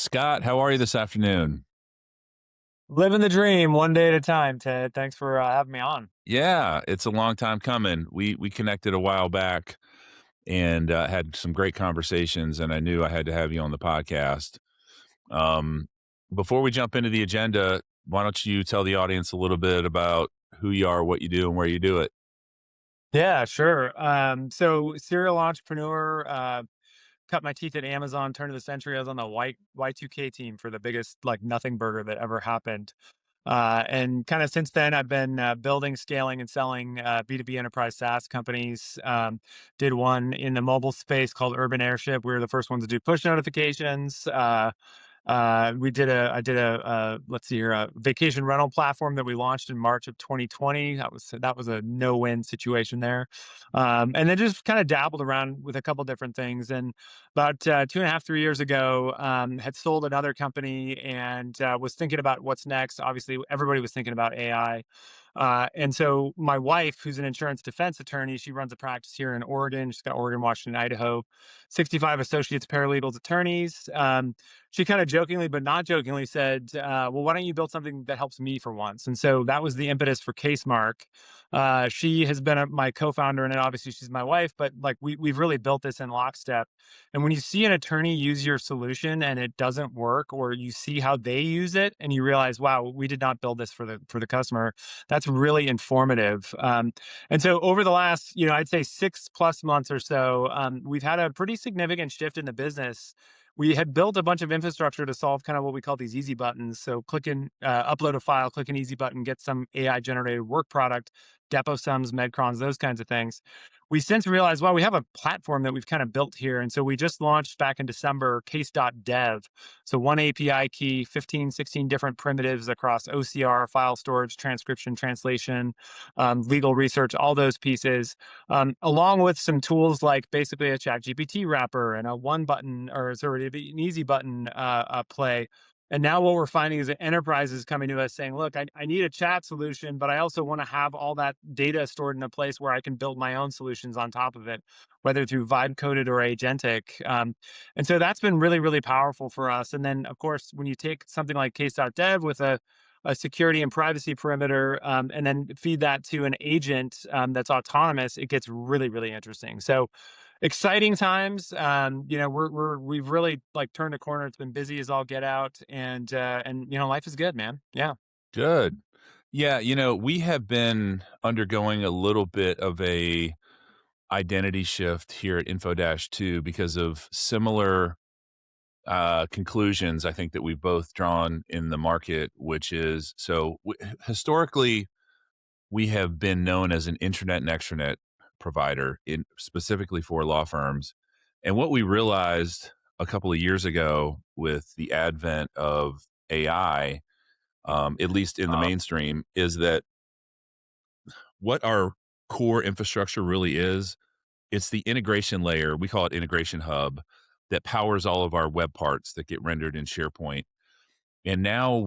Scott, how are you this afternoon? Living the dream one day at a time, Ted. Thanks for having me on. Yeah, it's a long time coming. We connected a while back and had some great conversations, and I knew I had to have you on the podcast. Um, Before we jump into the agenda, why don't you tell the audience a little bit about who you are, what you do, and where you do it? Yeah, sure. So serial entrepreneur, cut my teeth at Amazon, turn of the century. I was on the Y2K team for the biggest like nothing burger that ever happened. And kind of since then, I've been building, scaling, and selling B2B enterprise SaaS companies. Did one in the mobile space called Urban Airship. We were the first ones to do push notifications. I did let's see here, a vacation rental platform that we launched in March of 2020. That was a no-win situation there. And then just kind of dabbled around with a couple different things. And about 2.5, 3 years ago, had sold another company and was thinking about what's next. Obviously, everybody was thinking about AI. And so my wife, who's an insurance defense attorney, she runs a practice here in Oregon. She's got Oregon, Washington, Idaho, 65 associates, paralegals, attorneys. She kind of jokingly, but not jokingly, said, "Well, why don't you build something that helps me for once?" And so that was the impetus for CaseMark. She has been my co-founder, and obviously she's my wife. But like we've really built this in lockstep. And when you see an attorney use your solution and it doesn't work, or you see how they use it, and you realize, "Wow, we did not build this for the customer," that's really informative. And so over the last, I'd say 6+ months or so, we've had a pretty significant shift in the business. We had built a bunch of infrastructure to solve kind of what we call these easy buttons. So click and upload a file, click an easy button, get some AI generated work product, depot sums, medcrons, those kinds of things. We since realized, well, we have a platform that we've kind of built here. And so we just launched back in December case.dev. So one API key, 15, 16 different primitives across OCR, file storage, transcription, translation, legal research, all those pieces, along with some tools like basically a chat GPT wrapper and a one button or sorry, an easy button play. And now what we're finding is that enterprises coming to us saying, look, I need a chat solution, but I also want to have all that data stored in a place where I can build my own solutions on top of it, whether through vibe coded or agentic. And so that's been really, really powerful for us. And then, of course, when you take something like case.dev with a security and privacy perimeter, and then feed that to an agent that's autonomous, it gets really, really interesting. So exciting times. We've really like turned a corner. It's been busy as all get out, and life is good, man. Yeah. Good. Yeah, we have been undergoing a little bit of a identity shift here at Infodash too because of similar conclusions I think that we've both drawn in the market, which is historically we have been known as an intranet and extranet provider in specifically for law firms. And what we realized a couple of years ago with the advent of AI, at least in the mainstream, is that what our core infrastructure really is, it's the integration layer. We call it integration hub that powers all of our web parts that get rendered in SharePoint. And now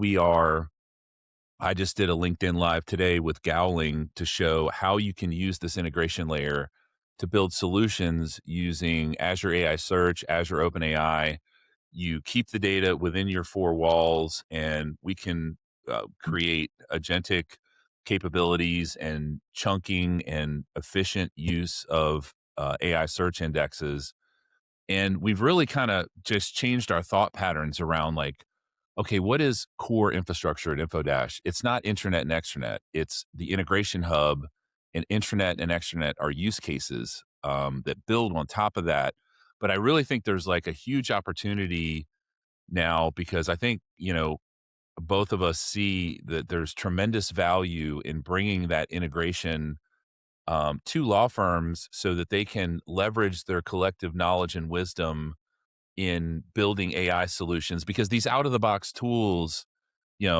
I just did a LinkedIn Live today with Gowling to show how you can use this integration layer to build solutions using Azure AI Search, Azure OpenAI. You keep the data within your four walls, and we can create agentic capabilities and chunking and efficient use of AI search indexes. And we've really kind of just changed our thought patterns around like, okay, what is core infrastructure at InfoDash? It's not intranet and extranet. It's the integration hub, and intranet and extranet are use cases that build on top of that. But I really think there's like a huge opportunity now because I think, both of us see that there's tremendous value in bringing that integration to law firms so that they can leverage their collective knowledge and wisdom in building AI solutions because these out of the box tools, they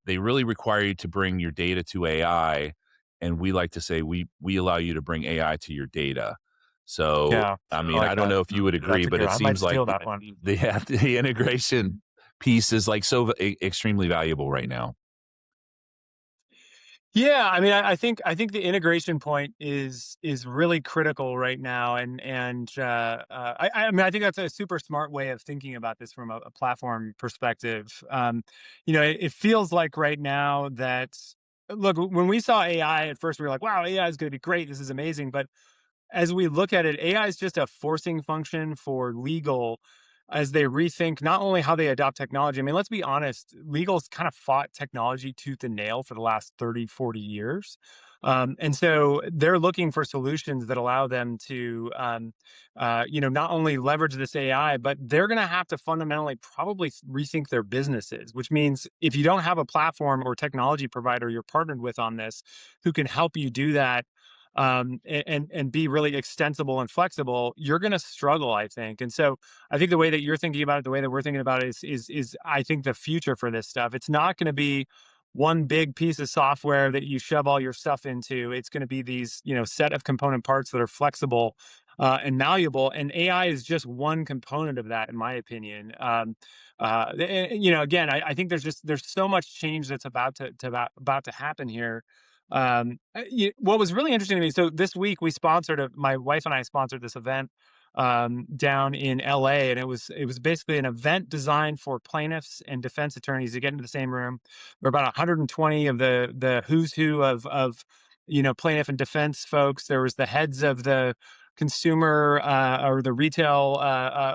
really require you to bring your data to AI. And we like to say we allow you to bring AI to your data. So, Yeah. I I mean, like I don't know that. if you would agree, That's a but good it one. I might seems like steal that one. the integration piece is like so extremely valuable right now. Yeah, I mean, I think the integration point is really critical right now, I mean, I think that's a super smart way of thinking about this from a platform perspective. It feels like right now that look, when we saw AI at first, we were like, "Wow, AI is going to be great. This is amazing." But as we look at it, AI is just a forcing function for legal as they rethink not only how they adopt technology. I mean, let's be honest, legal's kind of fought technology tooth and nail for the last 30, 40 years. And so they're looking for solutions that allow them to, not only leverage this AI, but they're going to have to fundamentally probably rethink their businesses, which means if you don't have a platform or technology provider you're partnered with on this who can help you do that and be really extensible and flexible, you're going to struggle, I think. And so, I think the way that you're thinking about it, the way that we're thinking about it, is I think the future for this stuff. It's not going to be one big piece of software that you shove all your stuff into. It's going to be these set of component parts that are flexible and malleable. And AI is just one component of that, in my opinion. Again, I think there's so much change that's about to happen here. What was really interesting to me, so this week my wife and I sponsored this event down in LA, and it was basically an event designed for plaintiffs and defense attorneys to get into the same room. There were about 120 of the who's who of plaintiff and defense folks. There was the heads of the consumer or the retail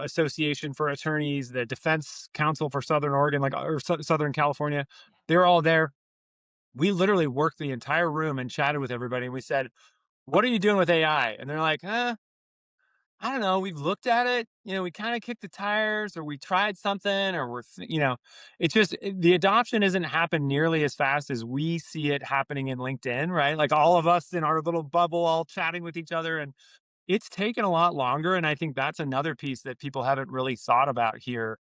association for attorneys, the defense council for Southern Oregon, Southern California. They were all there. We literally worked the entire room and chatted with everybody, and we said, "What are you doing with AI?" And they're like, I don't know. We've looked at it. We kind of kicked the tires, or we tried something, or it's just the adoption isn't happened nearly as fast as we see it happening in LinkedIn, right? Like all of us in our little bubble, all chatting with each other, and it's taken a lot longer. And I think that's another piece that people haven't really thought about here.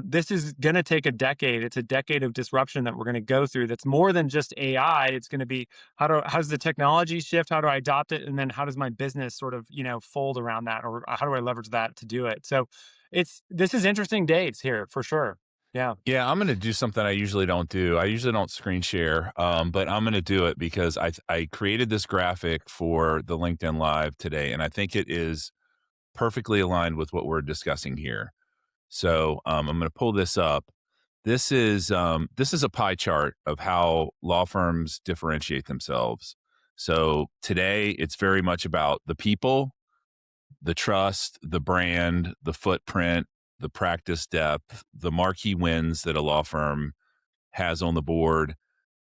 This is going to take a decade. It's a decade of disruption that we're going to go through. That's more than just AI. It's going to be how does the technology shift? How do I adopt it? And then how does my business sort of fold around that, or how do I leverage that to do it? So this is interesting days here for sure. Yeah. Yeah, I'm gonna do something I usually don't do. I usually don't screen share, but I'm gonna do it because I created this graphic for the LinkedIn Live today, and I think it is perfectly aligned with what we're discussing here. So I'm gonna pull this up. This is a pie chart of how law firms differentiate themselves. So today it's very much about the people, the trust, the brand, the footprint, the practice depth, the marquee wins that a law firm has on the board.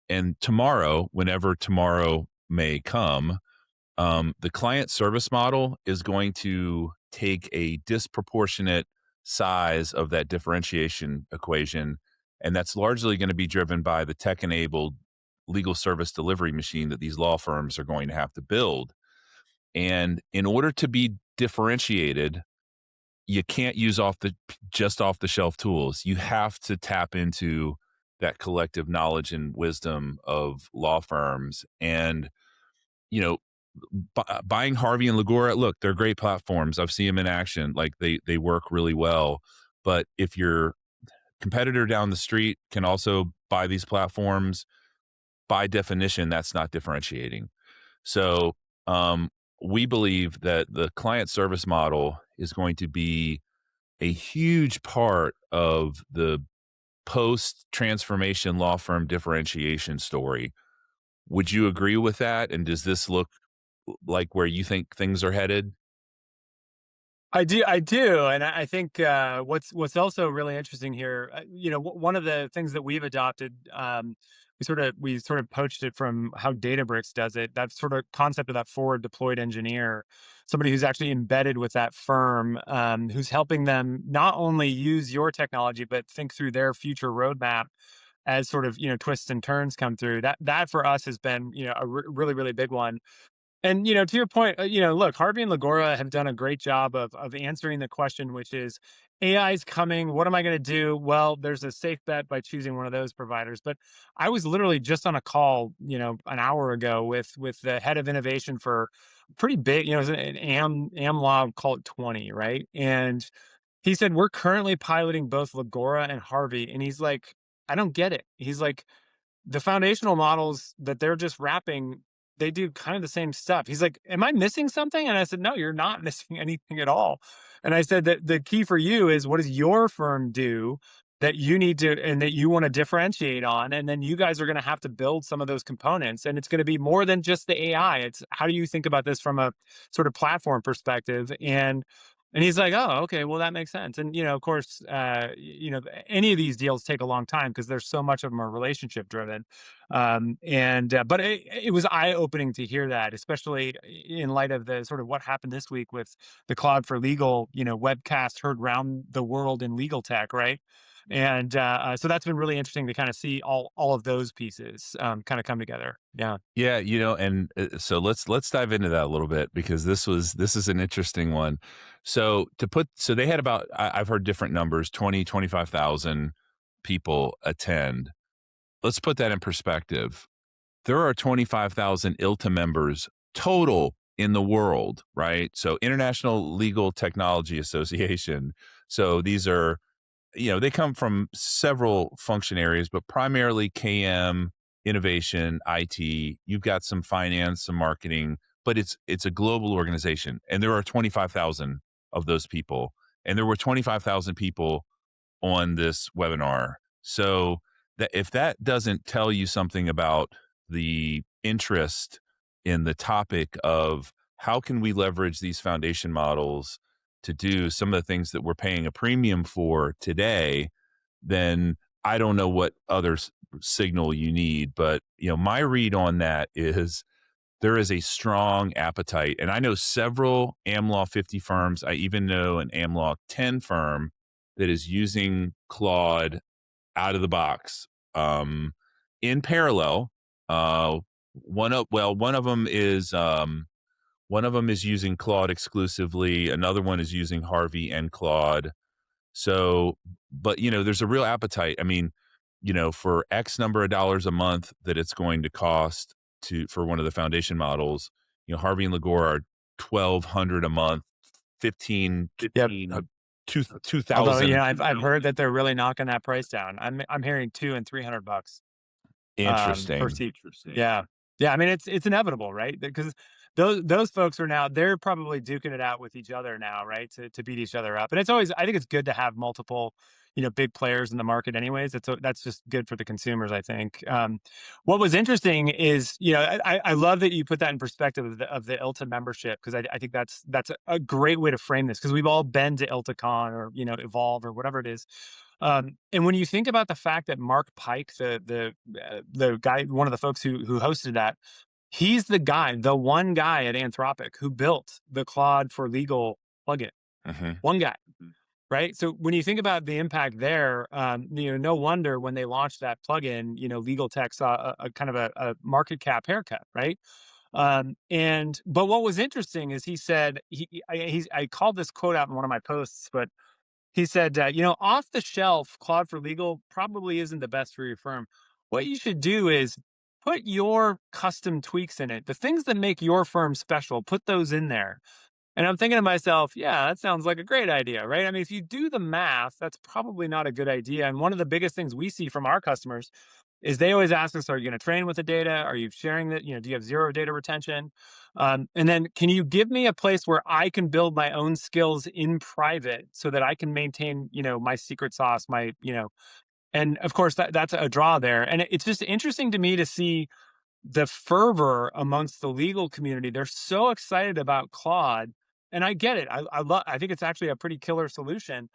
And tomorrow, whenever tomorrow may come, the client service model is going to take a disproportionate size of that differentiation equation. And that's largely going to be driven by the tech enabled legal service delivery machine that these law firms are going to have to build. And in order to be differentiated, you can't use off the shelf tools. You have to tap into that collective knowledge and wisdom of law firms. And, you know, buying Harvey and Lagora, look, they're great platforms. I've seen them in action. Like they work really well. But if your competitor down the street can also buy these platforms, by definition, that's not differentiating. So we believe that the client service model is going to be a huge part of the post transformation law firm differentiation story. Would you agree with that? And does this look like where you think things are headed? I do, and I think what's also really interesting here, one of the things that we've adopted, we sort of poached it from how Databricks does it. That sort of concept of that forward deployed engineer, somebody who's actually embedded with that firm, who's helping them not only use your technology but think through their future roadmap as sort of twists and turns come through. That for us has been a really really big one. And to your point, look, Harvey and Lagora have done a great job of answering the question, which is AI is coming. What am I going to do? Well, there's a safe bet by choosing one of those providers. But I was literally just on a call, an hour ago with the head of innovation for pretty big, it was an Am Law, call it 20, right? And he said we're currently piloting both Lagora and Harvey, and he's like, I don't get it. He's like, the foundational models that they're just wrapping, they do kind of the same stuff. He's like, am I missing something? And I said, no, you're not missing anything at all. And I said that the key for you is, what does your firm do that you need to, and that you want to differentiate on? And then you guys are going to have to build some of those components. And it's going to be more than just the AI. It's, how do you think about this from a sort of platform perspective? And he's like, oh, okay, well, that makes sense. And, of course, any of these deals take a long time because there's so much of them are relationship driven. But it was eye opening to hear that, especially in light of the sort of what happened this week with the Claude for Legal, webcast heard round the world in legal tech, right? And so that's been really interesting to kind of see all of those pieces kind of come together. Yeah. Yeah, and so let's dive into that a little bit, because this is an interesting one. So they had about, I've heard different numbers, 25,000 people attend. Let's put that in perspective. There are 25,000 ILTA members total in the world, right? So International Legal Technology Association. So these are, they come from several function areas, but primarily KM, innovation, IT. You've got some finance, some marketing, but it's a global organization, and there are 25,000 of those people, and there were 25,000 people on this webinar. So that, if that doesn't tell you something about the interest in the topic of how can we leverage these foundation models to do some of the things that we're paying a premium for today, then I don't know what other signal you need. But my read on that is there is a strong appetite, and I know several AmLaw 50 firms. I even know an AmLaw 10 firm that is using Claude out of the box. In parallel, one of them is using Claude exclusively. Another one is using Harvey and Claude. So, but there's a real appetite. I mean, for X number of dollars a month that it's going to cost for one of the foundation models, Harvey and Legore are 1,200 a month, 15, Yep. 2,000. Although, I've heard that they're really knocking that price down. I'm hearing $200 and $300 per Interesting. seat. Yeah. Yeah. I mean, it's inevitable, right? Because those folks they're probably duking it out with each other now, right? To beat each other up. And I think it's good to have multiple, big players in the market anyways. That's just good for the consumers, I think. What was interesting is, I love that you put that in perspective of the ILTA membership, because I think that's a great way to frame this, because we've all been to ILTACon or, Evolve or whatever it is. And when you think about the fact that Mark Pike, the guy, one of the folks who hosted that, he's the one guy at Anthropic who built the Claude for Legal plugin. One guy, right? So when you think about the impact there, no wonder when they launched that plugin, legal tech saw a kind of a market cap haircut, right? But what was interesting is he said, I called this quote out in one of my posts, but he said, off the shelf, Claude for Legal probably isn't the best for your firm. What you should do is put your custom tweaks in it. The things that make your firm special, put those in there. And I'm thinking to myself, yeah, that sounds like a great idea, right? I mean, if you do the math, that's probably not a good idea. And one of the biggest things we see from our customers is they always ask us, are you going to train with the data? Are you sharing that? Do you have zero data retention? And then can you give me a place where I can build my own skills in private so that I can maintain, my secret sauce, and of course that's a draw there. And it's just interesting to me to see the fervor amongst the legal community. They're so excited about Claude, and I get it. I think it's actually a pretty killer solution.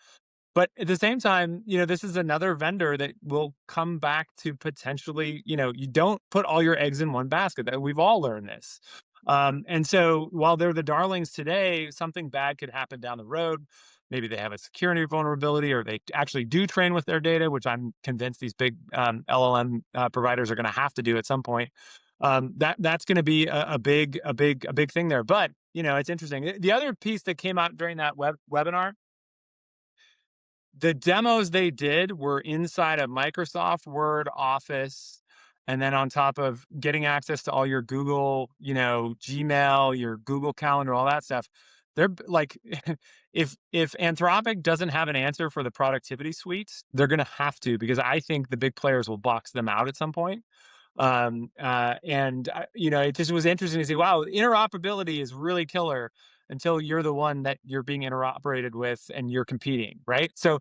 But at the same time, this is another vendor that will come back to potentially, you don't put all your eggs in one basket. That we've all learned this. And so while they're the darlings today, something bad could happen down the road. Maybe they have a security vulnerability, or they actually do train with their data, which I'm convinced these big LLM providers are going to have to do at some point. That's going to be a big thing there. But it's interesting. The other piece that came out during that webinar, the demos they did were inside of Microsoft Word, Office, and then on top of getting access to all your Google, Gmail, your Google Calendar, all that stuff. they're like, if Anthropic doesn't have an answer for the productivity suites, they're going to have to, because I think the big players will box them out at some point. It just was interesting to see, wow, interoperability is really killer until you're the one that you're being interoperated with and you're competing, right? So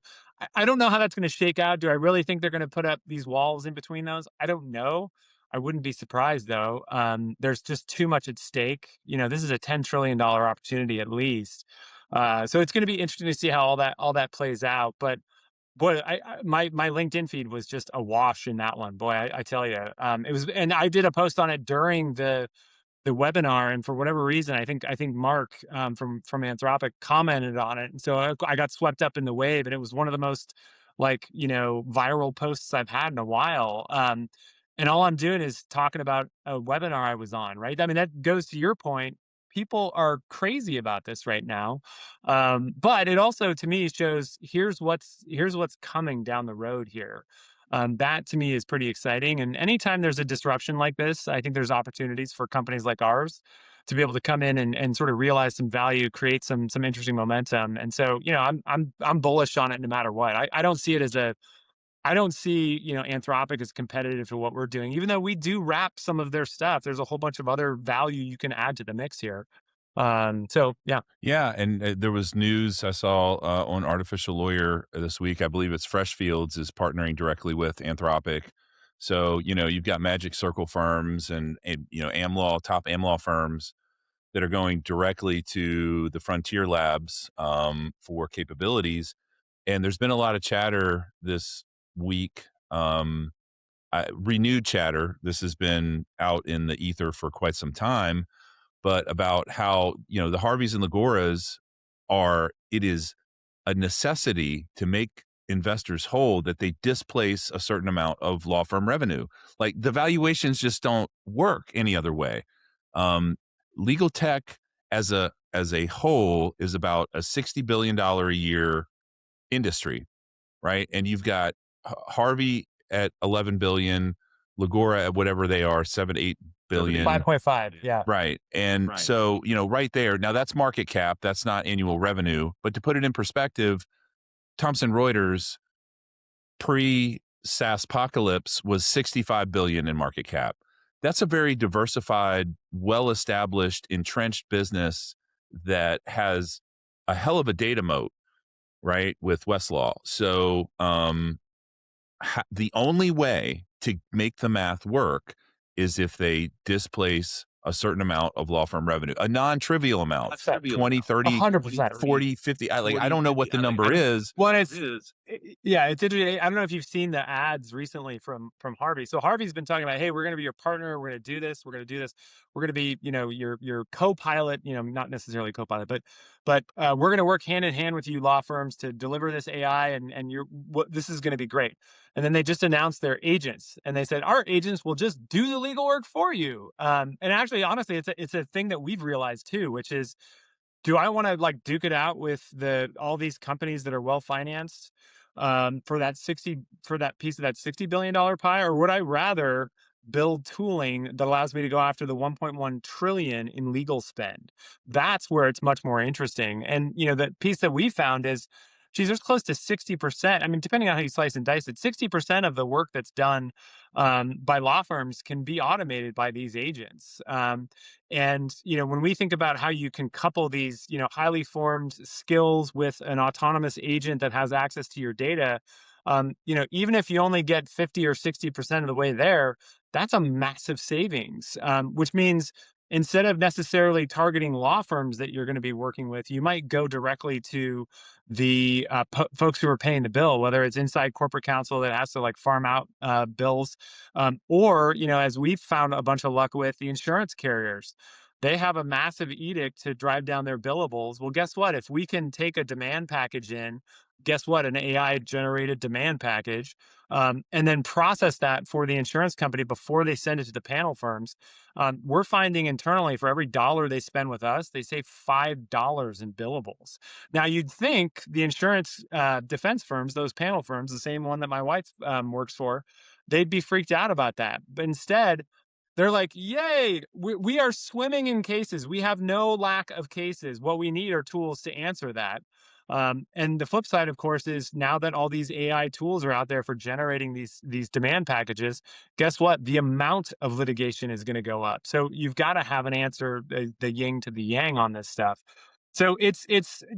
I don't know how that's going to shake out. Do I really think they're going to put up these walls in between those? I don't know. I wouldn't be surprised though. There's just too much at stake. This is a $10 trillion opportunity at least. So it's going to be interesting to see how all that plays out. But boy, my LinkedIn feed was just awash in that one. Boy, I tell you, it was, and I did a post on it during the webinar, and for whatever reason, I think Mark, from Anthropic, commented on it, and so I got swept up in the wave, and it was one of the most, like, viral posts I've had in a while. And all I'm doing is talking about a webinar I was on, right? I mean, that goes to your point. People are crazy about this right now, but it also, to me, shows here's what's coming down the road here. That to me is pretty exciting. And anytime there's a disruption like this, I think there's opportunities for companies like ours to be able to come in and sort of realize some value, create some interesting momentum. And so, I'm bullish on it no matter what. I don't see it as a I don't see, Anthropic as competitive to what we're doing, even though we do wrap some of their stuff. There's a whole bunch of other value you can add to the mix here. So yeah. Yeah, and there was news I saw on Artificial Lawyer this week. I believe it's Freshfields is partnering directly with Anthropic. So you've got Magic Circle firms and top AmLaw firms that are going directly to the Frontier Labs for capabilities. And there's been a lot of chatter this week, renewed chatter. This has been out in the ether for quite some time, but about how the Harveys and Lagoras it is a necessity to make investors whole that they displace a certain amount of law firm revenue. Like the valuations just don't work any other way. Legal tech as a whole is about a $60 billion a year industry, right? And you've got Harvey at 11 billion, Lagora at whatever they are, 7-8 billion. 5.5. Yeah. Right. And so, right there, now that's market cap, that's not annual revenue. But to put it in perspective, Thomson Reuters pre SaaS apocalypse was 65 billion in market cap. That's a very diversified, well-established, entrenched business that has a hell of a data moat, right, with Westlaw. So the only way to make the math work is if they displace a certain amount of law firm revenue, a non-trivial amount, 20, 30, 100%. 40, 50. I don't know what the number is. Well, yeah, it's interesting. I don't know if you've seen the ads recently from Harvey. So Harvey's been talking about, hey, we're going to be your partner. We're going to do this. We're going to do this. We're going to be, your co-pilot. Not necessarily co-pilot, but we're going to work hand in hand with you law firms to deliver this AI, and this is going to be great. And then they just announced their agents, and they said our agents will just do the legal work for you. And actually, honestly, it's a thing that we've realized too, which is, do I want to like duke it out with all these companies that are well financed for that piece of that $60 billion pie, or would I rather build tooling that allows me to go after the 1.1 trillion in legal spend? That's where it's much more interesting. And the piece that we found is, geez, there's close to 60%. I mean, depending on how you slice and dice it, 60% of the work that's done by law firms can be automated by these agents. And when we think about how you can couple these, highly formed skills with an autonomous agent that has access to your data, even if you only get 50 or 60% of the way there, that's a massive savings, which means instead of necessarily targeting law firms that you're going to be working with, you might go directly to the folks who are paying the bill, whether it's inside corporate counsel that has to like farm out bills, or, as we've found a bunch of luck with, the insurance carriers. They have a massive edict to drive down their billables. Well, guess what? If we can take a demand package in, guess what? An AI generated demand package, and then process that for the insurance company before they send it to the panel firms. We're finding internally, for every dollar they spend with us, they save $5 in billables. Now, you'd think the insurance defense firms, those panel firms, the same one that my wife works for, they'd be freaked out about that. But instead, They're like, "Yay, we are swimming in cases. We have no lack of cases. What we need are tools to answer that." And the flip side, of course, is now that all these AI tools are out there for generating these demand packages, guess what? The amount of litigation is going to go up. So you've got to have an answer, the yin to the yang on this stuff. So it's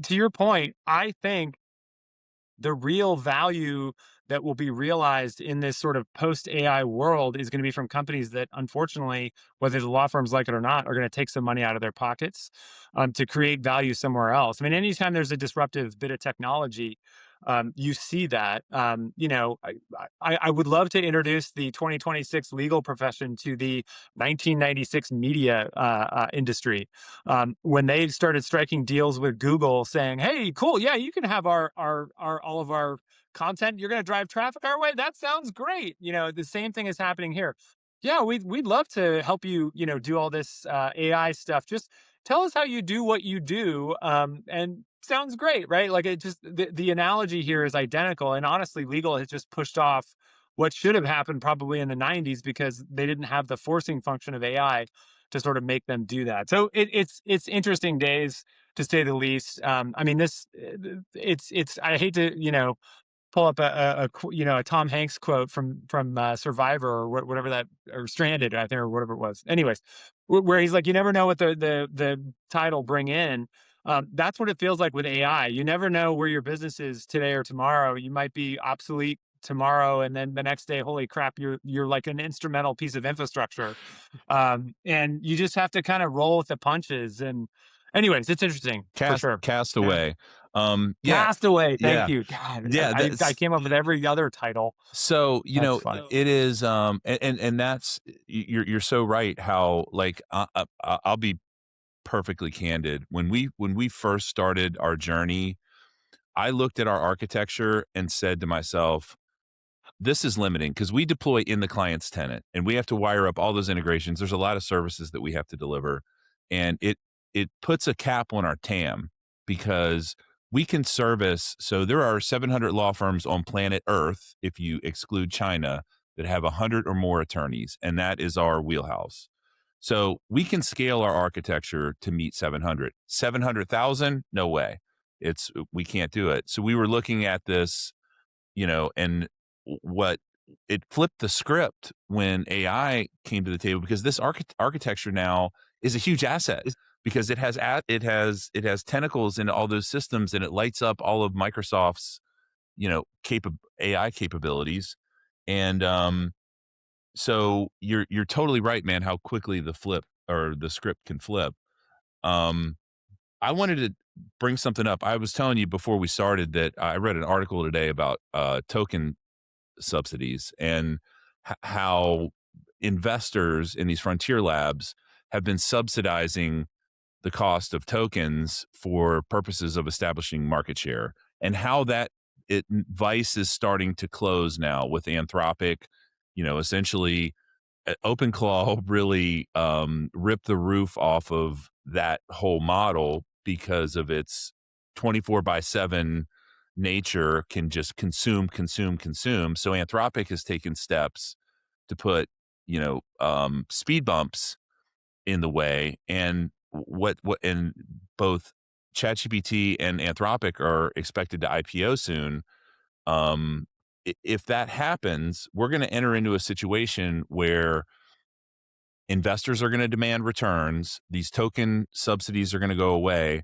to your point. I think the real value that will be realized in this sort of post AI world is going to be from companies that, unfortunately, whether the law firms like it or not, are going to take some money out of their pockets to create value somewhere else. I mean, anytime there's a disruptive bit of technology, you see that. I would love to introduce the 2026 legal profession to the 1996 media industry when they started striking deals with Google, saying, "Hey, cool, yeah, you can have our all of our content. You're going to drive traffic our way. That sounds great." The same thing is happening here. Yeah, we'd love to help you. Do all this AI stuff. Just tell us how you do what you do, and sounds great, right? Like it just the analogy here is identical. And honestly, legal has just pushed off what should have happened probably in the 90s because they didn't have the forcing function of AI to sort of make them do that. So it's interesting days to say the least. I mean, it's I hate to pull up a Tom Hanks quote from Survivor or whatever that, or Stranded, I think, or whatever it was. Anyways, where he's like, you never know what the tide will bring in. That's what it feels like with AI. You never know where your business is today or tomorrow. You might be obsolete tomorrow, and then the next day, holy crap, you're like an instrumental piece of infrastructure, and you just have to kind of roll with the punches. And anyways, it's interesting for sure. Cast Yeah. away. Yeah, Castaway, thank yeah, you. God, yeah. I That's came up with every other title. so That's funny. it is. And that's you're so right. How like I'll be perfectly candid. When we first started our journey, I looked at our architecture and said to myself, this is limiting because we deploy in the client's tenant and we have to wire up all those integrations. There's a lot of services that we have to deliver, and it puts a cap on our TAM because we can service. So there are 700 law firms on planet Earth, if you exclude China, that have 100 or more attorneys, and that is our wheelhouse. So we can scale our architecture to meet 700. 700,000, no way. We can't do it. So we were looking at this, and what it flipped the script when AI came to the table because this architecture now is a huge asset because it has tentacles in all those systems and it lights up all of Microsoft's AI capabilities. And so you're totally right, man, how quickly the flip or the script can flip. um I wanted to bring something up. I was telling you before we started that I read an article today about token subsidies and how investors in these frontier labs have been subsidizing the cost of tokens for purposes of establishing market share, and how that Vice is starting to close now with Anthropic. Essentially, OpenClaw really ripped the roof off of that whole model because of its 24 by 7 nature, can just consume, consume, consume. So Anthropic has taken steps to put, speed bumps in the way. And and both ChatGPT and Anthropic are expected to IPO soon. If that happens, we're going to enter into a situation where investors are going to demand returns. These token subsidies are going to go away.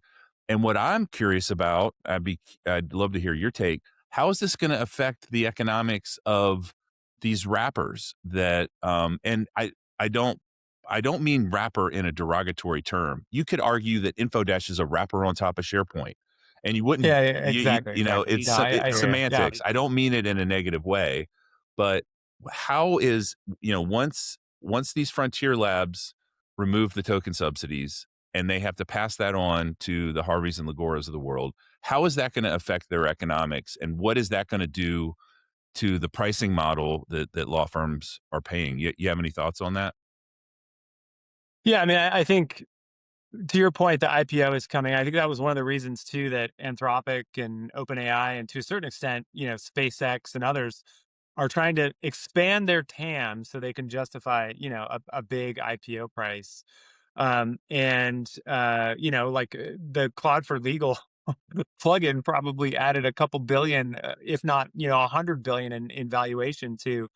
And what I'm curious about, I'd love to hear your take. How is this going to affect the economics of these wrappers that and I don't mean wrapper in a derogatory term. You could argue that Infodash is a wrapper on top of SharePoint. And you wouldn't Yeah, yeah, exactly, exactly. it's No, I it's hear you. Yeah. semantics. I don't mean it in a negative way, but how is, once these frontier labs remove the token subsidies and they have to pass that on to the Harveys and Lagoras of the world, how is that going to affect their economics? And what is that going to do to the pricing model that law firms are paying? You have any thoughts on that? Yeah, I mean, I think to your point, the IPO is coming. I think that was one of the reasons too that Anthropic and OpenAI, and to a certain extent, SpaceX and others are trying to expand their TAM so they can justify, a big IPO price. The Claude for Legal plugin probably added a couple billion, if not, 100 billion in valuation to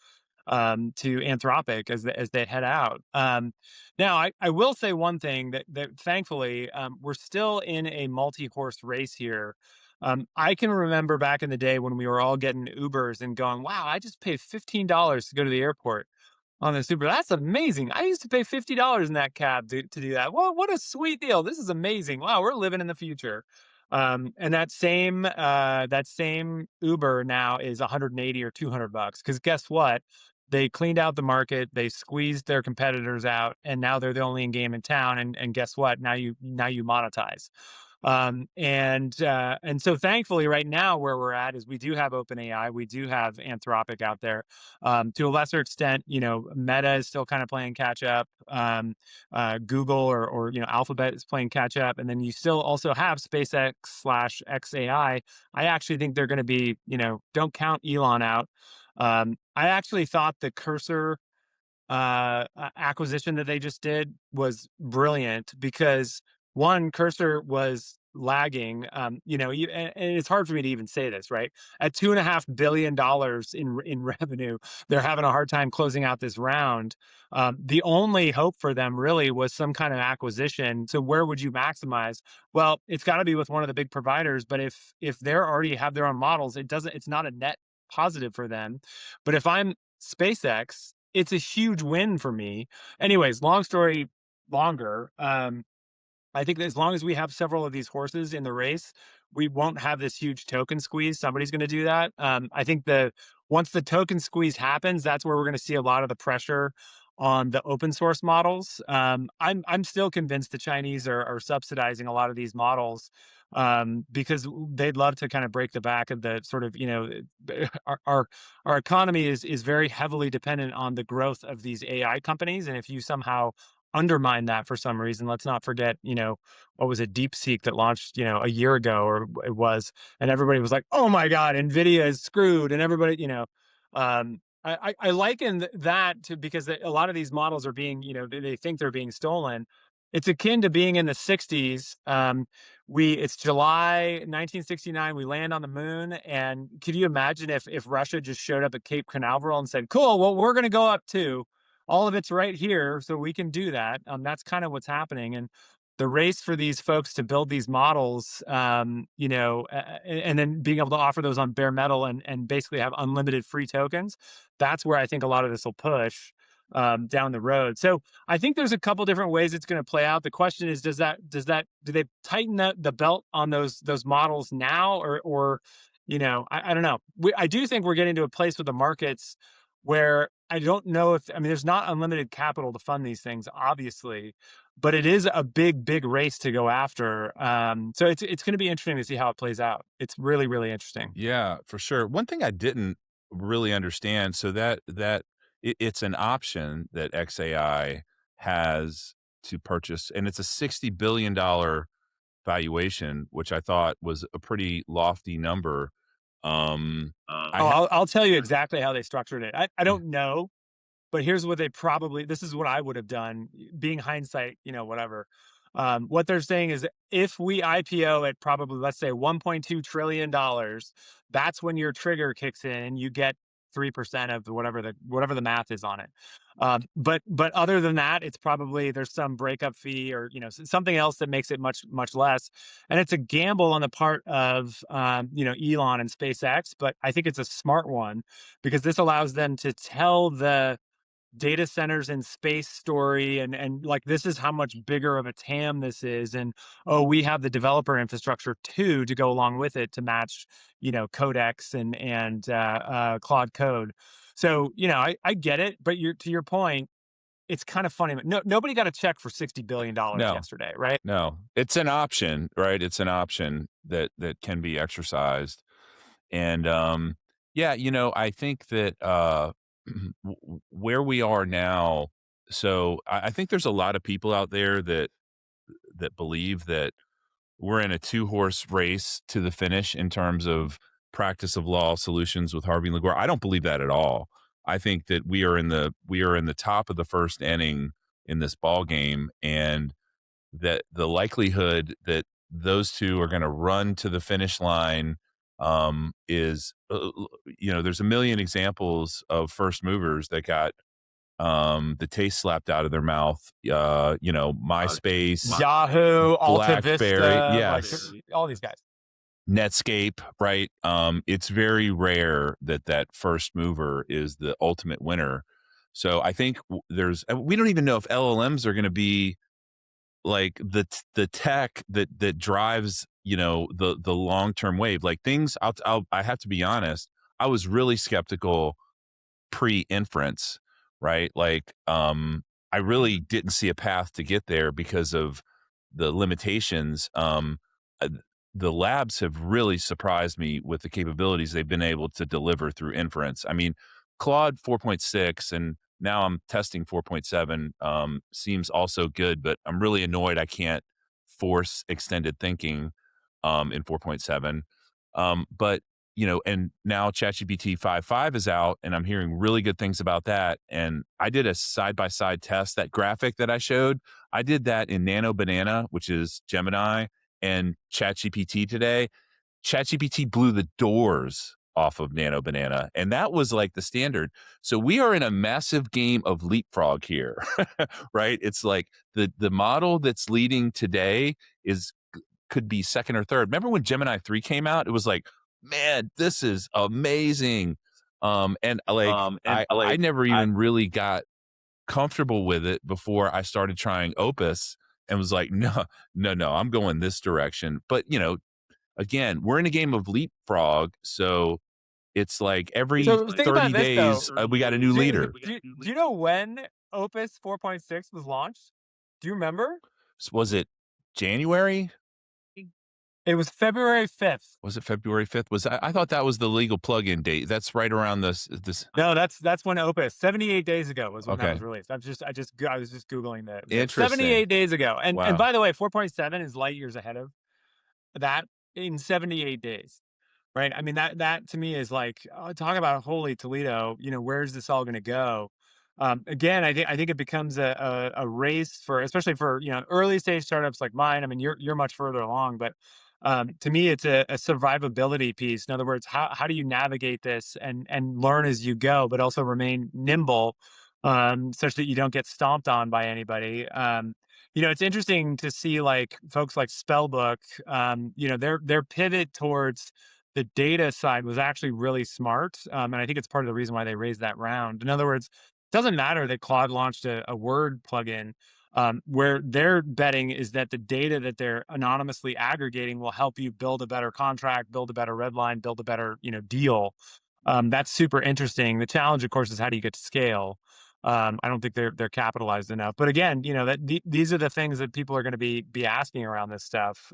Anthropic as they head out. Now, I will say one thing that thankfully we're still in a multi-horse race here. I can remember back in the day when we were all getting Ubers and going, "Wow, I just paid $15 to go to the airport on this Uber. That's amazing. I used to pay $50 in that cab to do that. Well, what a sweet deal. This is amazing. Wow, we're living in the future." And that same Uber now is 180 or $200 because guess what? They cleaned out the market, they squeezed their competitors out, and now they're the only game in town. And guess what? Now you monetize. And so thankfully, right now where we're at is we do have OpenAI, we do have Anthropic out there. To a lesser extent, Meta is still kind of playing catch up. Google or Alphabet is playing catch up, and then you still also have SpaceX slash XAI. I actually think they're going to be, don't count Elon out. I actually thought the Cursor acquisition that they just did was brilliant because one, Cursor was lagging. And it's hard for me to even say this, right? At $2.5 billion in revenue, they're having a hard time closing out this round. The only hope for them really was some kind of acquisition. So where would you maximize? Well, it's got to be with one of the big providers. But if they're already have their own models, it's not a net positive for them. But if I'm SpaceX, it's a huge win for me. Anyways, long story longer. I think that as long as we have several of these horses in the race, we won't have this huge token squeeze. Somebody's going to do that. I think the once the token squeeze happens, that's where we're going to see a lot of the pressure on the open source models. I'm still convinced the Chinese are subsidizing a lot of these models because they'd love to kind of break the back of the sort of our economy is very heavily dependent on the growth of these AI companies, and if you somehow undermine that for some reason. Let's not forget, what was it, DeepSeek that launched, a year ago, or it was, and everybody was like, "Oh my God, Nvidia is screwed," and everybody, I liken that to because a lot of these models are being, they think they're being stolen. It's akin to being in the '60s. It's July 1969. We land on the moon, and could you imagine if Russia just showed up at Cape Canaveral and said, "Cool, well, we're going to go up too. All of it's right here, so we can do that." That's kind of what's happening, and the race for these folks to build these models, and then being able to offer those on bare metal and basically have unlimited free tokens. That's where I think a lot of this will push down the road. So I think there's a couple different ways it's going to play out. The question is, do they tighten the belt on those models now, or I don't know. I do think we're getting to a place with the markets where I don't know if, I mean, there's not unlimited capital to fund these things, obviously, but it is a big race to go after. So it's going to be interesting to see how it plays out. It's really, really interesting. Yeah, for sure. One thing I didn't really understand, so it's an option that XAI has to purchase, and it's a $60 billion valuation, which I thought was a pretty lofty number. I Oh, ha I'll tell you exactly how they structured it. I don't know, but here's what this is what I would have done, being hindsight, whatever. What they're saying is if we IPO at probably, let's say, $1.2 trillion, that's when your trigger kicks in and you get 3% of whatever the math is on it. But other than that, it's probably there's some breakup fee or something else that makes it much less. And it's a gamble on the part of Elon and SpaceX, but I think it's a smart one because this allows them to tell the data centers in space story and like this is how much bigger of a TAM this is, and oh, we have the developer infrastructure too to go along with it to match codecs and Claude Code. So I get it, but to your point, it's kind of funny. Nobody got a check for $60 billion no, yesterday, right? no. It's an option, right? It's an option that can be exercised. And, yeah, I think that, where we are now, so I think there's a lot of people out there that believe that we're in a two-horse race to the finish in terms of practice of law solutions with Harvey and LaGuardia. I don't believe that at all. I think that we are in the top of the first inning in this ball game, and that the likelihood that those two are going to run to the finish line is there's a million examples of first movers that got the taste slapped out of their mouth. MySpace, Yahoo, Alta BlackBerry, Vista, like yes, all these guys. Netscape, right? It's very rare that first mover is the ultimate winner. So I think we don't even know if LLMs are going to be like the tech that drives the long-term wave. Like things, I have to be honest, I was really skeptical pre-inference, right? Like I really didn't see a path to get there because of the limitations. Uh, the labs have really surprised me with the capabilities they've been able to deliver through inference. I mean, Claude 4.6 and now I'm testing 4.7 seems also good, but I'm really annoyed I can't force extended thinking in 4.7. But and now ChatGPT 5.5 is out, and I'm hearing really good things about that. And I did a side by side test. That graphic that I showed, I did that in Nano Banana, which is Gemini, and ChatGPT today. ChatGPT blew the doors off of Nano Banana, and that was like the standard. So we are in a massive game of leapfrog here, right? It's like the model that's leading today is could be second or third. Remember when Gemini 3 came out? It was like, man, this is amazing. And like I never even really got comfortable with it before I started trying Opus and was like, no, no, no, I'm going this direction. But again, we're in a game of leapfrog, so it's like every So think 30 about this though. days we got a new leader. Do you know when Opus 4.6 was launched? Do you remember? Was it January? It was February 5th. Was it February 5th? I thought that was the legal plug-in date. That's right around this. No, that's when Opus 78 days ago was when that Okay. was released. I was just googling that. Interesting. 78 days ago. And Wow. by the way, 4.7 is light years ahead of that in 78 days. Right? I mean that to me is like talk about holy Toledo, where's this all going to go? Again, I think it becomes a race for, especially for early stage startups like mine. I mean, you're much further along, but to me, it's a survivability piece. In other words, how do you navigate this and learn as you go, but also remain nimble, such that you don't get stomped on by anybody. It's interesting to see like folks like Spellbook. Their pivot towards the data side was actually really smart, and I think it's part of the reason why they raised that round. In other words, it doesn't matter that Claude launched a Word plugin. Where their betting is that the data that they're anonymously aggregating will help you build a better contract, build a better red line, build a better deal. That's super interesting. The challenge, of course, is how do you get to scale? I don't think they're capitalized enough. But again, these are the things that people are going to be asking around this stuff.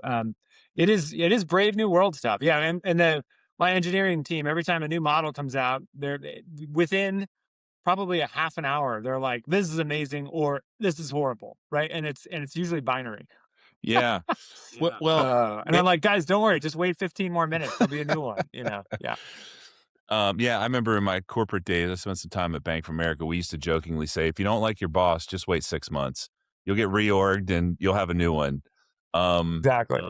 It is brave new world stuff. Yeah, and my engineering team, every time a new model comes out, they're within probably a half an hour, they're like, "This is amazing," or "This is horrible," right? And it's usually binary. Yeah. Well, And I'm like, "Guys, don't worry, just wait 15 more minutes. There'll be a new one." Yeah. yeah, I remember in my corporate days, I spent some time at Bank of America. We used to jokingly say, if you don't like your boss, just wait 6 months. You'll get reorged and you'll have a new one. Exactly.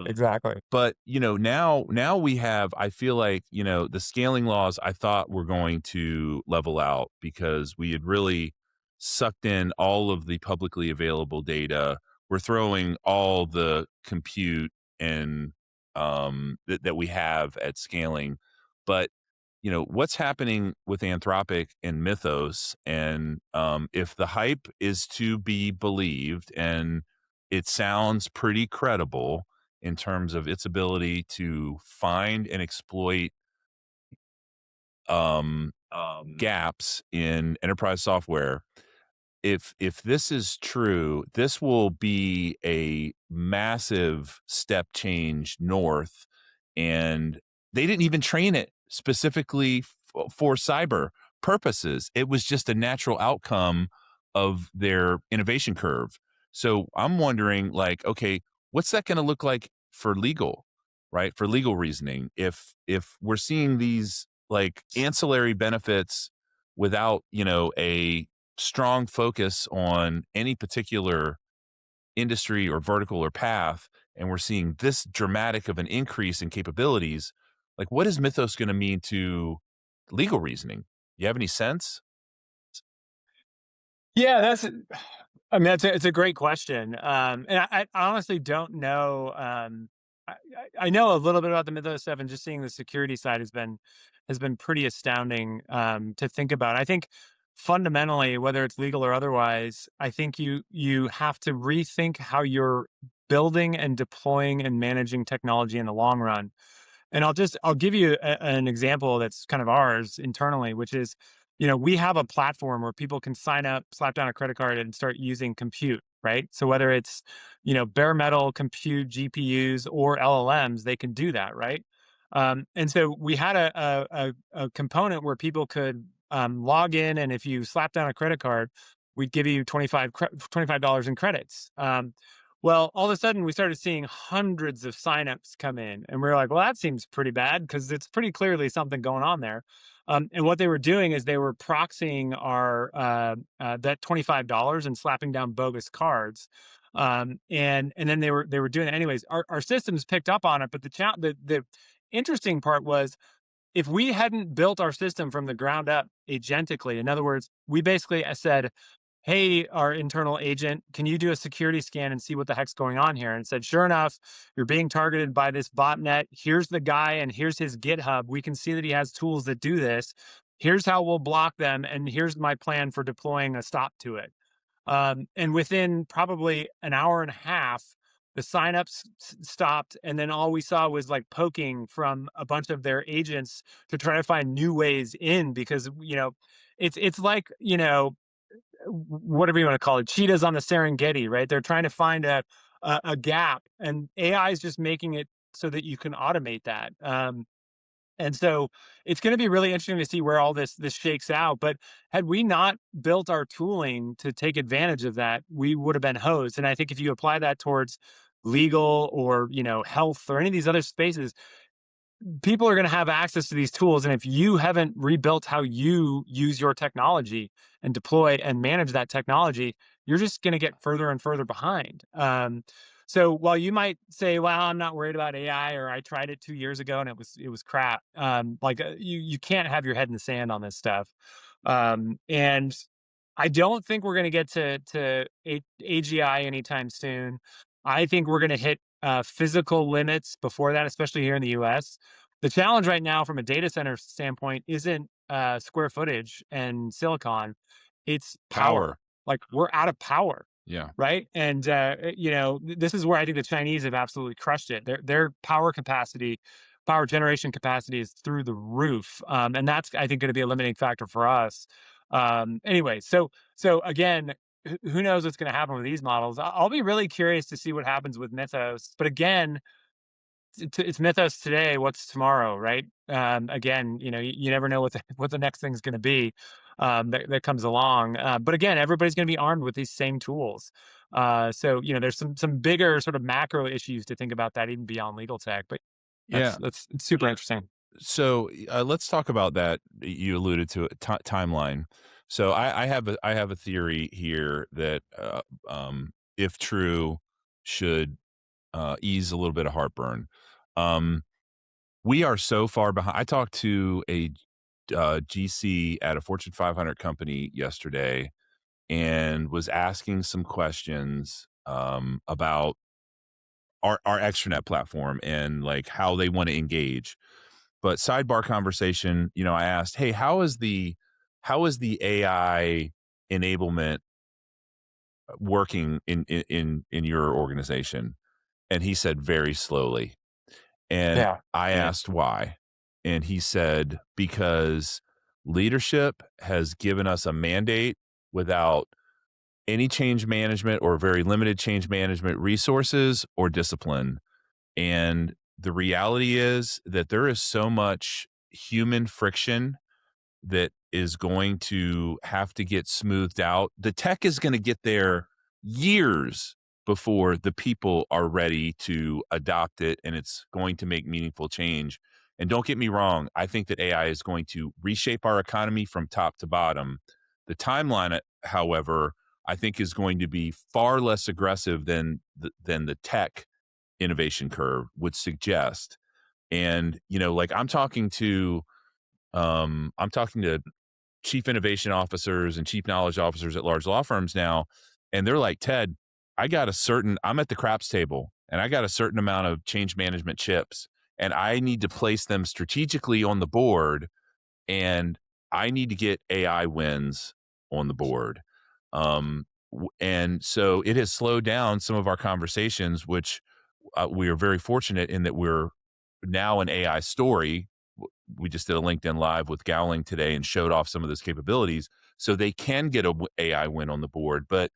But now we have, I feel like, the scaling laws I thought were going to level out because we had really sucked in all of the publicly available data. We're throwing all the compute and that we have at scaling. But what's happening with Anthropic and Mythos, and if the hype is to be believed, and it sounds pretty credible in terms of its ability to find and exploit gaps in enterprise software. If this is true, this will be a massive step change north. And they didn't even train it specifically for cyber purposes. It was just a natural outcome of their innovation curve. So I'm wondering, like, okay, what's that going to look like for legal? right? For legal reasoning. If we're seeing these like ancillary benefits without, a strong focus on any particular industry or vertical or path, and we're seeing this dramatic of an increase in capabilities, like what is Mythos going to mean to legal reasoning? You have any sense? Yeah, I mean, it's a great question, and I honestly don't know. I know a little bit about the Mythos stuff, and just seeing the security side has been pretty astounding to think about. I think fundamentally, whether it's legal or otherwise, I think you have to rethink how you're building and deploying and managing technology in the long run. And I'll give you an example that's kind of ours internally, which is, we have a platform where people can sign up, slap down a credit card, and start using compute, right? So whether it's, bare metal compute GPUs or LLMs, they can do that, right? And so we had a component where people could log in, and if you slap down a credit card, we'd give you $25 in credits. Well, all of a sudden, we started seeing hundreds of signups come in, and we are like, "Well, that seems pretty bad because it's pretty clearly something going on there." And what they were doing is they were proxying our that $25 and slapping down bogus cards, and then they were doing it anyways. Our systems picked up on it, but the interesting part was if we hadn't built our system from the ground up agentically, in other words, we basically said, "Hey, our internal agent, can you do a security scan and see what the heck's going on here?" And said, "Sure enough, you're being targeted by this botnet. Here's the guy and here's his GitHub. We can see that he has tools that do this. Here's how we'll block them. And here's my plan for deploying a stop to it." And within probably an hour and a half, the signups stopped, and then all we saw was like poking from a bunch of their agents to try to find new ways in because it's like whatever you want to call it, cheetahs on the Serengeti, right? They're trying to find a gap, and AI is just making it so that you can automate that. And so it's going to be really interesting to see where all this shakes out. But had we not built our tooling to take advantage of that, we would have been hosed. And I think if you apply that towards legal or health or any of these other spaces, people are going to have access to these tools, and if you haven't rebuilt how you use your technology and deploy and manage that technology, you're just going to get further and further behind. So while you might say, "Well, I'm not worried about AI," or "I tried it 2 years ago and it was crap," you can't have your head in the sand on this stuff. And I don't think we're going to get to AGI anytime soon. I think we're going to hit physical limits before that, especially here in the US. The challenge right now, from a data center standpoint, isn't square footage and silicon; it's power. Power. Like, we're out of power, Yeah. right? And this is where I think the Chinese have absolutely crushed it. Their power capacity, power generation capacity, is through the roof, and that's, I think, going to be a limiting factor for us. Anyway, so again, who knows what's going to happen with these models? I'll be really curious to see what happens with Mythos. But again, it's Mythos today. What's tomorrow, right? Again, you never know what what the next thing's going to be that comes along. But again, everybody's going to be armed with these same tools. So there's some bigger sort of macro issues to think about that, even beyond legal tech. But Yeah. that's it's super interesting. So let's talk about that. You alluded to it, timeline. So I have a theory here that, if true, should ease a little bit of heartburn. Um, we are so far behind. I talked to a GC at a Fortune 500 company yesterday and was asking some questions about our extranet platform and like how they want to engage. But sidebar conversation, I asked, "Hey, how is the AI enablement working in your organization?" And he said, "Very slowly." And Yeah. I Yeah. asked why, and he said, "Because leadership has given us a mandate without any change management or very limited change management resources or discipline." And the reality is that there is so much human friction that is going to have to get smoothed out. The tech is going to get there years before the people are ready to adopt it and it's going to make meaningful change. And don't get me wrong, I think that AI is going to reshape our economy from top to bottom. The timeline, however, I think is going to be far less aggressive than the tech innovation curve would suggest. And like I'm talking to chief innovation officers and chief knowledge officers at large law firms now, and they're like, Ted, I'm at the craps table and I got a certain amount of change management chips, and I need to place them strategically on the board, and I need to get AI wins on the board. And so it has slowed down some of our conversations, which we are very fortunate in that we're now an AI story. We just did a LinkedIn Live with Gowling today and showed off some of those capabilities, so they can get a AI win on the board. But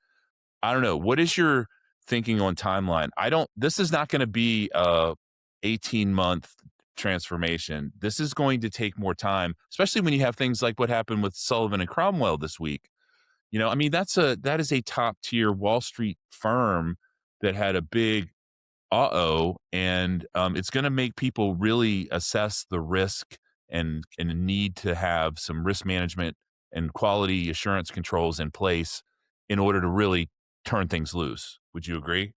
I don't know. What is your thinking on timeline? This is not going to be a 18-month transformation. This is going to take more time, especially when you have things like what happened with Sullivan and Cromwell this week. I mean, that is a top tier Wall Street firm that had a big and it's going to make people really assess the risk and need to have some risk management and quality assurance controls in place in order to really turn things loose. Would you agree?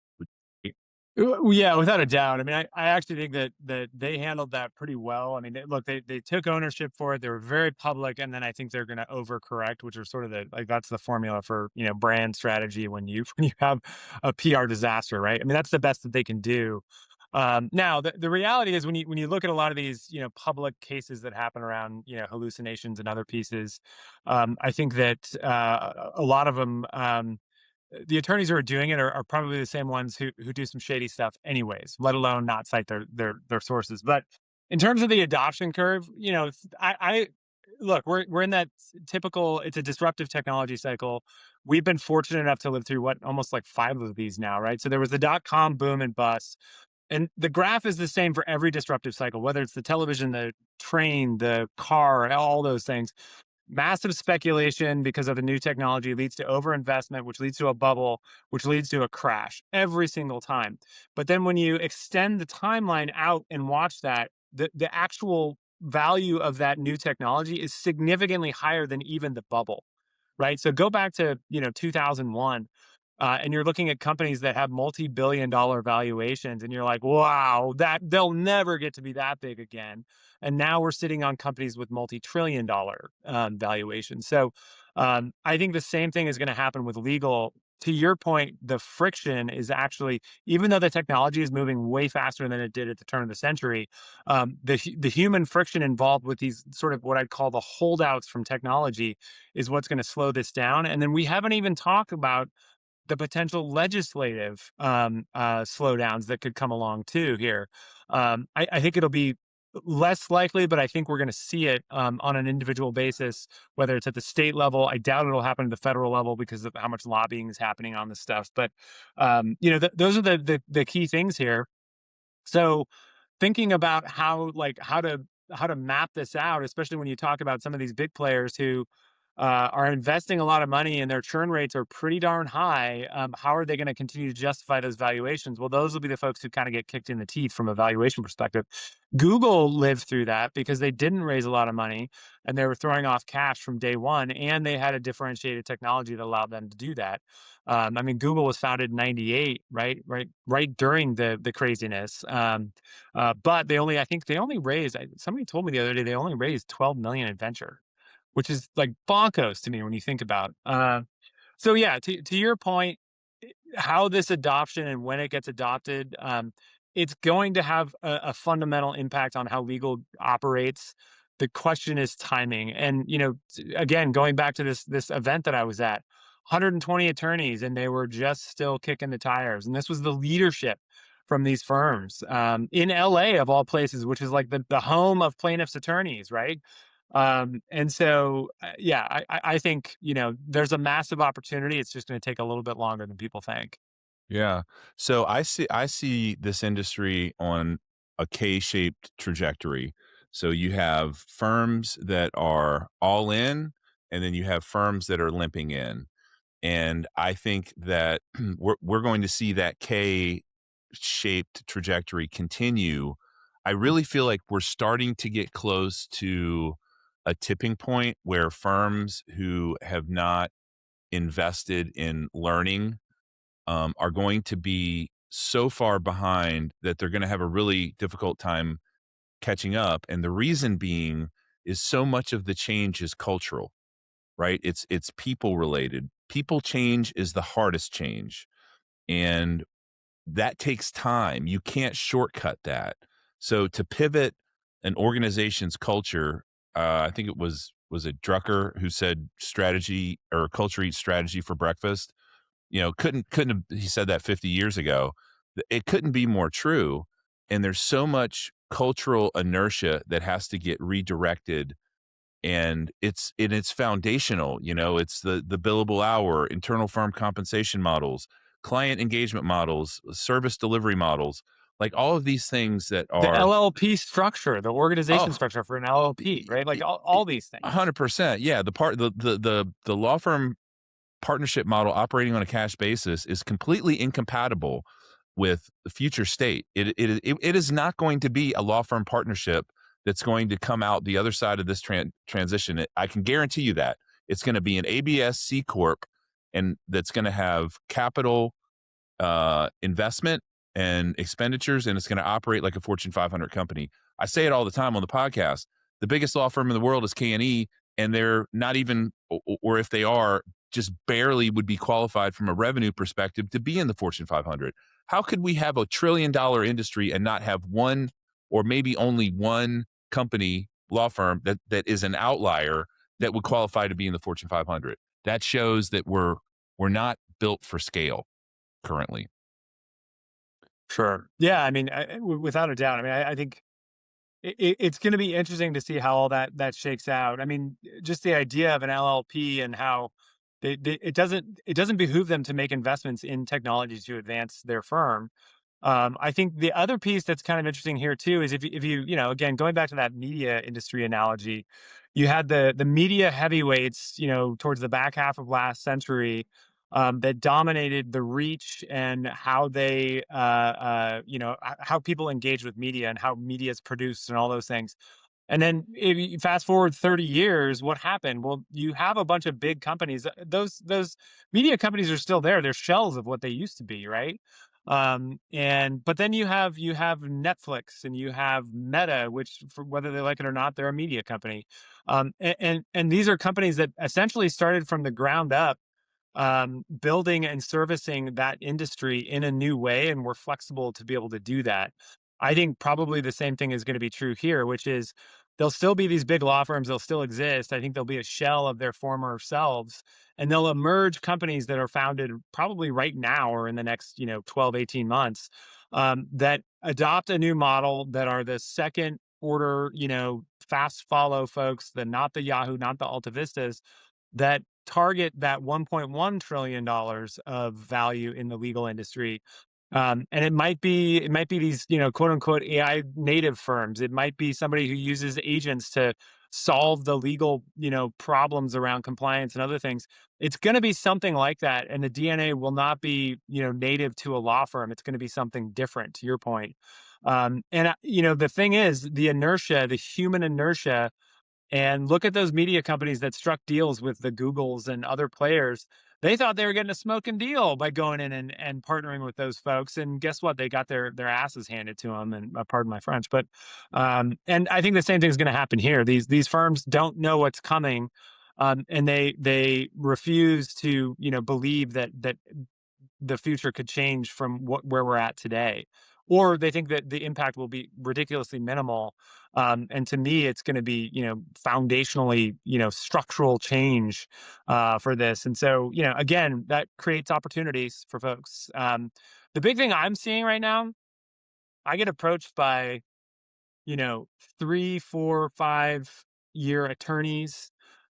Yeah, without a doubt. I mean, I actually think that they handled that pretty well. I mean, they took ownership for it. They were very public, and then I think they're going to overcorrect, which are sort of that's the formula for brand strategy when you when you have a PR disaster, right? I mean, that's the best that they can do. Now, the reality is when you look at a lot of these public cases that happen around hallucinations and other pieces, I think that a lot of them. The attorneys who are doing it are probably the same ones who do some shady stuff anyways, let alone not cite their sources. But in terms of the adoption curve, I look, we're in that typical, it's a disruptive technology cycle. We've been fortunate enough to live through what almost like 5 of these now, right? So there was the dot-com boom and bust. And the graph is the same for every disruptive cycle, whether it's the television, the train, the car, all those things. Massive speculation because of the new technology leads to overinvestment, which leads to a bubble, which leads to a crash every single time. But then when you extend the timeline out and watch that, the actual value of that new technology is significantly higher than even the bubble, right? So go back to 2001, and you're looking at companies that have multi-billion-dollar valuations, and you're like, wow, that they'll never get to be that big again. And now we're sitting on companies with multi-trillion-dollar valuations. So I think the same thing is going to happen with legal. To your point, the friction is actually, even though the technology is moving way faster than it did at the turn of the century, the human friction involved with these sort of what I'd call the holdouts from technology is what's going to slow this down. And then we haven't even talked about the potential legislative slowdowns that could come along too here. I think it'll be less likely, but I think we're going to see it on an individual basis, whether it's at the state level. I doubt it'll happen at the federal level because of how much lobbying is happening on this stuff. But those are the key things here. So thinking about how to map this out, especially when you talk about some of these big players who are investing a lot of money and their churn rates are pretty darn high. How are they going to continue to justify those valuations? Well, those will be the folks who kind of get kicked in the teeth from a valuation perspective. Google lived through that because they didn't raise a lot of money and they were throwing off cash from day one, and they had a differentiated technology that allowed them to do that. I mean, Google was founded in '98, right during the craziness. But I think they only raised. Somebody told me the other day they only raised 12 million in venture, which is like bonkers to me when you think about. So yeah, to your point, how this adoption and when it gets adopted, it's going to have a fundamental impact on how legal operates. The question is timing, and again, going back to this event that I was at, 120 attorneys, and they were just still kicking the tires, and this was the leadership from these firms in LA of all places, which is like the home of plaintiffs' attorneys, right? And so, yeah, I think, there's a massive opportunity. It's just going to take a little bit longer than people think. Yeah. So I see this industry on a K-shaped trajectory. So you have firms that are all in, and then you have firms that are limping in. And I think that we're going to see that K-shaped trajectory continue. I really feel like we're starting to get close to a tipping point where firms who have not invested in learning are going to be so far behind that they're going to have a really difficult time catching up. And the reason being is so much of the change is cultural, right? It's people related. People change is the hardest change, and that takes time. You can't shortcut that. So to pivot an organization's culture, I think was it Drucker who said strategy or culture eats strategy for breakfast. Couldn't have, he said that 50 years ago. It couldn't be more true. And there's so much cultural inertia that has to get redirected, and it's foundational. It's the billable hour, internal firm compensation models, client engagement models, service delivery models, like all of these things that The are, LLP structure, the organization oh, structure for an LLP, right? Like all these things. 100%. Yeah, the law firm partnership model operating on a cash basis is completely incompatible with the future state. It is not going to be a law firm partnership that's going to come out the other side of this transition. I can guarantee you that it's going to be an ABS C corp, and that's going to have capital investment and expenditures, and it's going to operate like a Fortune 500 company. I say it all the time on the podcast. The biggest law firm in the world is K&E, and they're not even, or if they are, just barely would be qualified from a revenue perspective to be in the Fortune 500. How could we have a trillion-dollar industry and not have one or maybe only one company, law firm that is an outlier that would qualify to be in the Fortune 500? That shows that we're not built for scale currently. Sure. Yeah. I mean, without a doubt. I mean, I think it's going to be interesting to see how all that shakes out. I mean, just the idea of an LLP and how it doesn't behoove them to make investments in technology to advance their firm. I think the other piece that's kind of interesting here too is if you again going back to that media industry analogy, you had the media heavyweights towards the back half of last century that dominated the reach and how they how people engage with media and how media is produced and all those things. And then if you fast forward 30 years, what happened? Well, you have a bunch of big companies. Those media companies are still there. They're shells of what they used to be, right? And but then you have Netflix and you have Meta, which for whether they like it or not, they're a media company. And these are companies that essentially started from the ground up, building and servicing that industry in a new way, and we're flexible to be able to do that. I think probably the same thing is going to be true here, which is there'll still be these big law firms, they'll still exist. I think they'll be a shell of their former selves, and they'll emerge companies that are founded probably right now or in the next 12, 18 months, that adopt a new model, that are the second order, fast follow folks, not the Yahoo, not the Alta Vistas, that target that $1.1 trillion of value in the legal industry. And it might be these, quote unquote AI native firms. It might be somebody who uses agents to solve the legal, problems around compliance and other things. It's going to be something like that. And the DNA will not be, native to a law firm. It's going to be something different, to your point. The thing is, the inertia, the human inertia, and look at those media companies that struck deals with the Googles and other players. They thought they were getting a smoking deal by going in and partnering with those folks. And guess what? They got their asses handed to them. And pardon my French, but and I think the same thing is going to happen here. These firms don't know what's coming, and they refuse to believe that the future could change from where we're at today, or they think that the impact will be ridiculously minimal. And to me, it's going to be foundationally structural change for this. And so again, that creates opportunities for folks. The big thing I'm seeing right now, I get approached by you know, 3, 4, 5 year attorneys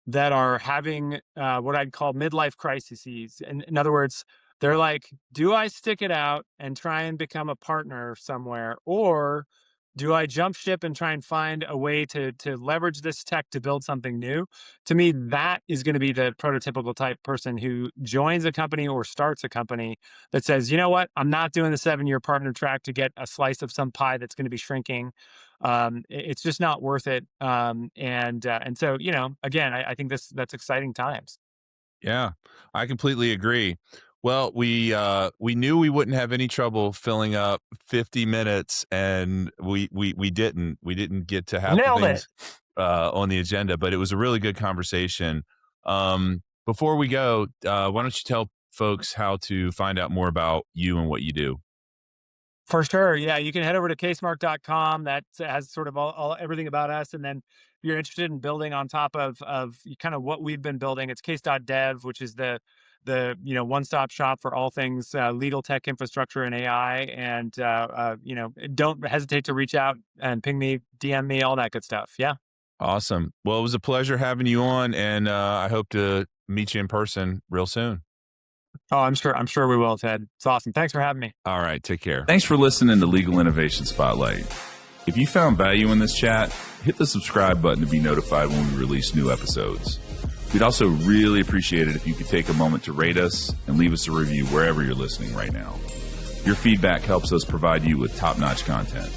that are having what I'd call midlife crises. And in other words, they're like, do I stick it out and try and become a partner somewhere? Or Do I jump ship and try and find a way to leverage this tech to build something new? To me, that is going to be the prototypical type person who joins a company or starts a company that says, you know what, I'm not doing the 7-year partner track to get a slice of some pie that's going to be shrinking. It's just not worth it. And so, again, I think that's exciting times. Yeah, I completely agree. Well, we knew we wouldn't have any trouble filling up 50 minutes, and we didn't. We didn't get to half the Nailed it. things on the agenda, but it was a really good conversation. Before we go, why don't you tell folks how to find out more about you and what you do? For sure. Yeah. You can head over to casemark.com. That has sort of everything about us. And then if you're interested in building on top of kind of what we've been building, it's case.dev, which is the one-stop shop for all things legal tech infrastructure and AI. And don't hesitate to reach out and ping me, DM me, all that good stuff. Yeah. Awesome. Well, it was a pleasure having you on, and I hope to meet you in person real soon. Oh, I'm sure we will, Ted. It's awesome. Thanks for having me. All right, take care. Thanks for listening to Legal Innovation Spotlight. If you found value in this chat, hit the subscribe button to be notified when we release new episodes. We'd also really appreciate it if you could take a moment to rate us and leave us a review wherever you're listening right now. Your feedback helps us provide you with top-notch content.